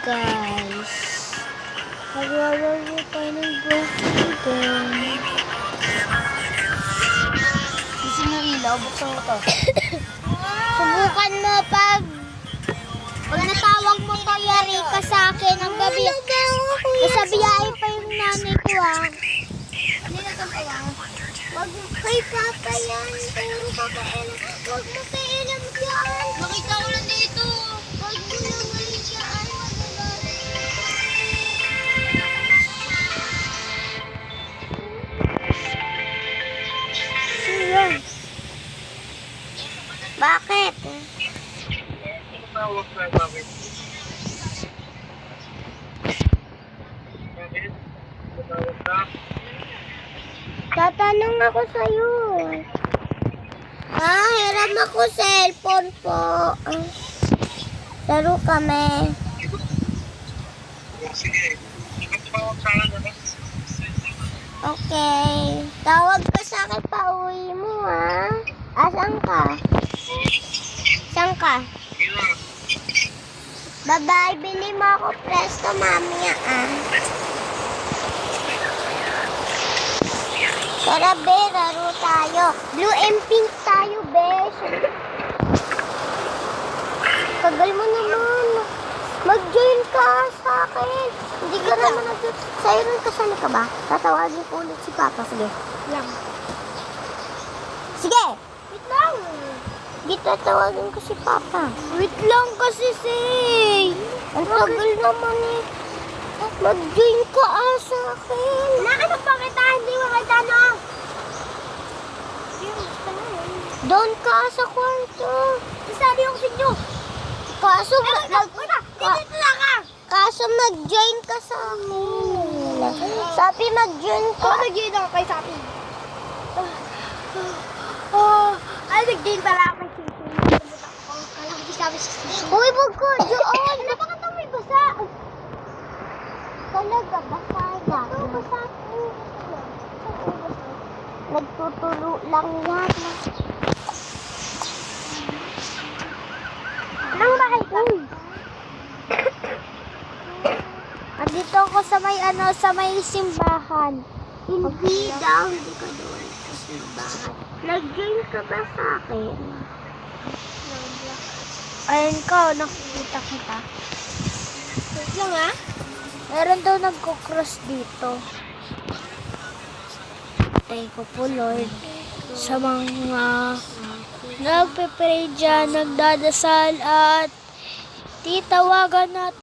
guys. Naglalaro tayo ng broken. Gusto nyo ilaw? Buksan mo to. Subukan mo pag natawag mo to, yari ka sa akin ang gabi. Nasabiyahin pa yung nanay ko Hindi na tawag. Wag mo kay Papa yan. Puro Papa Ella. Wag mo kay Ella yan. Makita ko lang dito. Wag mo naman yan. Sino? Bakit? Tawag ka, bakit? Bakit? Tawag ka? Tatanong ako sa'yo. Hiram ako cellphone po. Laro kami. Sige. Tawag sa akin naman. Okay. Tawag ka sa akin pa uwi mo Asan ka? Saan ka? Bye-bye. Bili mo ako presto mamaya Tara, be, laro tayo. Blue and pink tayo, besh. Tagal mo naman. Mag-join ka sa akin. Hindi ka naman nag-join. Siren, kasali ka ba? Tatawagin ko ulit si Papa. Sige. Lang. Sige. Wait lang. Hindi tatawagin ko si Papa. Wait lang kasi, Say. Ang tagal naman Mag-join ka sa akin. Ano pa kita? Hindi mo kita Doon ka sa kwarto. Sabi ko sa inyo. Kaso Kaso mag-join ka sa akin. Sabi mag-join ka. Nag-join ako kay Sabi. Nag-join pala ako kay Sisi. Uy, wag ko. Diyan. Bakit na may basa? Talaga, basa yan. Basa ko. Nagtutulo lang yan. Anong bahay ka? Andito ako sa may simbahan. Hindi daw, hindi ka doon sa simbahan. Nag-join ka ba sa akin? Ayun ka, nakikita kita. Wait lang Meron daw nagko-cross dito. Patay ko po, Lord. Sa mga nagpe-pray dyan, nagdadasal at titawagan natin.